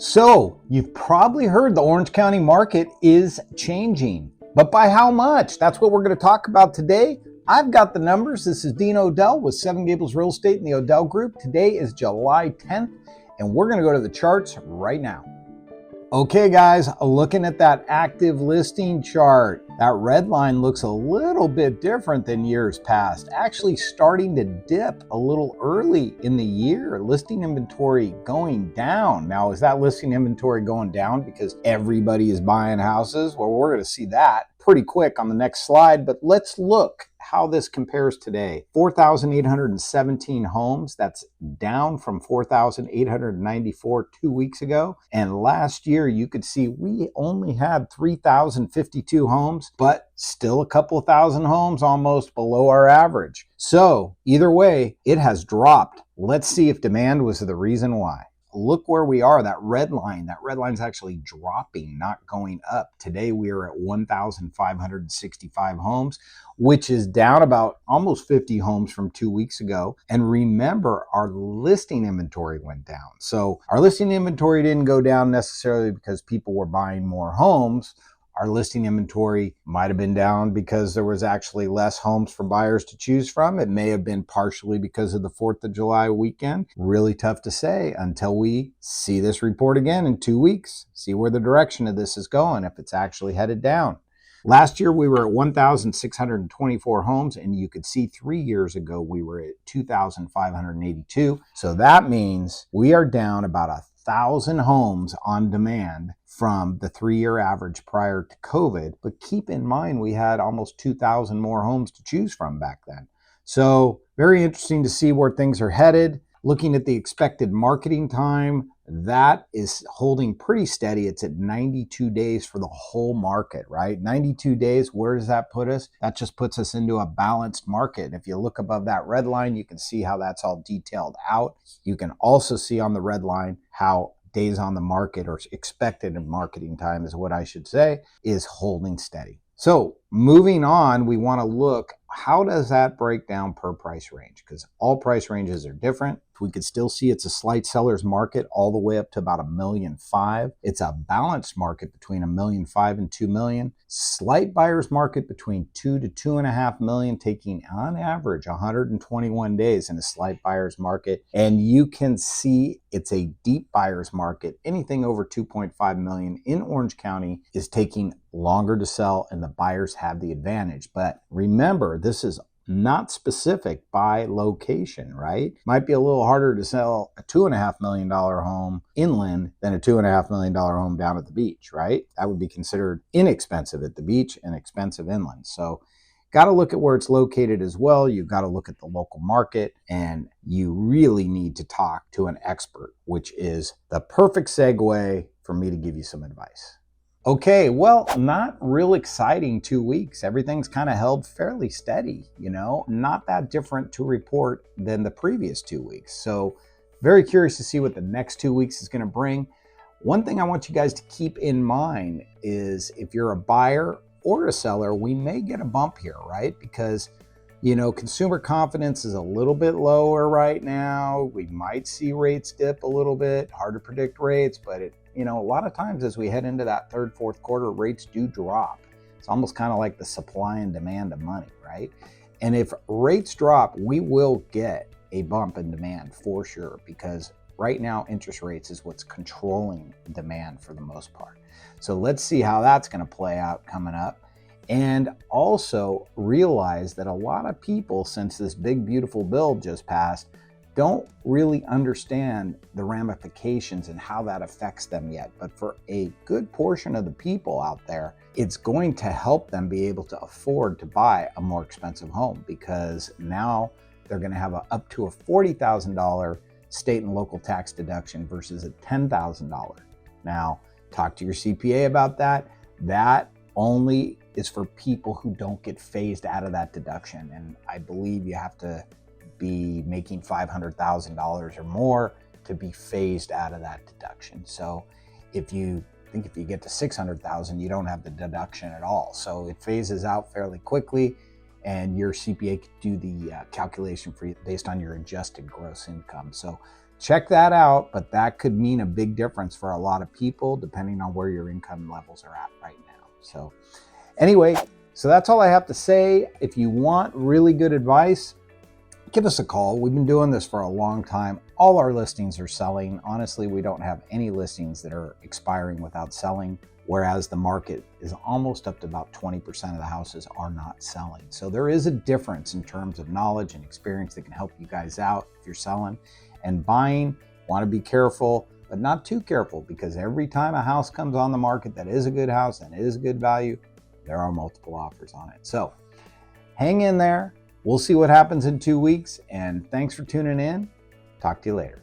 So, you've probably heard the Orange County market is changing, but by how much? That's what we're going to talk about today. I've got the numbers. This is Dean Odell with Seven Gables Real Estate in the Odell Group. Today is July 10th, and we're going to go to the charts right now. Okay, guys, looking at that active listing chart, that red line looks a little bit different than years past, actually starting to dip a little early in the year. Listing inventory going down. Now, is that listing inventory going down because everybody is buying houses? Well, we're going to see that pretty quick on the next slide, but let's look how this compares today. 4,817 homes. That's down from 4,894 2 weeks ago. And last year, you could see we only had 3,052 homes, but still a couple thousand homes almost below our average. So either way, it has dropped. Let's see if demand was the reason why. Look where we are, that red line's actually dropping, not going up. Today we are at 1,565 homes, which is down about almost 50 homes from 2 weeks ago. And remember, our listing inventory went down. So our listing inventory didn't go down necessarily because people were buying more homes. Our listing inventory might have been down because there was actually less homes for buyers to choose from. It may have been partially because of the 4th of July weekend. Really tough to say until we see this report again in 2 weeks, see where the direction of this is going, if it's actually headed down. Last year, we were at 1,624 homes, and you could see 3 years ago, we were at 2,582. So that means we are down about 1,000 homes on demand from the 3-year average prior to COVID. But keep in mind, we had almost 2,000 more homes to choose from back then. So very interesting to see where things are headed. Looking at the expected marketing time, that is holding pretty steady. It's at 92 days for the whole market, right? 92 days, where does that put us? That just puts us into a balanced market. And if you look above that red line, you can see how that's all detailed out. You can also see on the red line how days on the market, or expected marketing time is what I should say, is holding steady. So moving on, we want to look, how does that break down per price range? Because all price ranges are different. We could still see it's a slight seller's market all the way up to about 1.5 million. It's a balanced market between 1.5 million and 2 million. Slight buyer's market between 2 to 2.5 million, taking on average 121 days in a slight buyer's market. And you can see it's a deep buyer's market. Anything over 2.5 million in Orange County is taking longer to sell, and the buyers have the advantage. But remember, this is not specific by location, right? Might be a little harder to sell a $2.5 million home inland than a $2.5 million home down at the beach, right? That would be considered inexpensive at the beach and expensive inland. So got to look at where it's located as well. You've got to look at the local market, and you really need to talk to an expert, which is the perfect segue for me to give you some advice. Okay, well, not real exciting 2 weeks. Everything's kind of held fairly steady, not that different to report than the previous 2 weeks. So very curious to see what the next 2 weeks is going to bring. One thing I want you guys to keep in mind is if you're a buyer or a seller, we may get a bump here, right? Because, consumer confidence is a little bit lower right now. We might see rates dip a little bit. Hard to predict rates, but a lot of times as we head into that third, fourth quarter, rates do drop. It's almost kind of like the supply and demand of money, right? And if rates drop, we will get a bump in demand for sure, because right now interest rates is what's controlling demand for the most part. So let's see how that's going to play out coming up. And also realize that a lot of people, since this big, beautiful bill just passed, don't really understand the ramifications and how that affects them yet. But for a good portion of the people out there, it's going to help them be able to afford to buy a more expensive home, because now they're going to have up to a $40,000 state and local tax deduction versus a $10,000. Now, talk to your CPA about that. That only is for people who don't get phased out of that deduction. And I believe you have to be making $500,000 or more to be phased out of that deduction. So if you get to 600,000, you don't have the deduction at all. So it phases out fairly quickly, and your CPA can do the calculation for you based on your adjusted gross income. So check that out, but that could mean a big difference for a lot of people depending on where your income levels are at right now. So anyway, so that's all I have to say. If you want really good advice, give us a call. We've been doing this for a long time. All our listings are selling. Honestly, we don't have any listings that are expiring without selling, whereas the market is almost up to about 20% of the houses are not selling. So there is a difference in terms of knowledge and experience that can help you guys out if you're selling and buying. Want to be careful, but not too careful, because every time a house comes on the market that is a good house and is good value, there are multiple offers on it. So hang in there. We'll see what happens in 2 weeks, and thanks for tuning in. Talk to you later.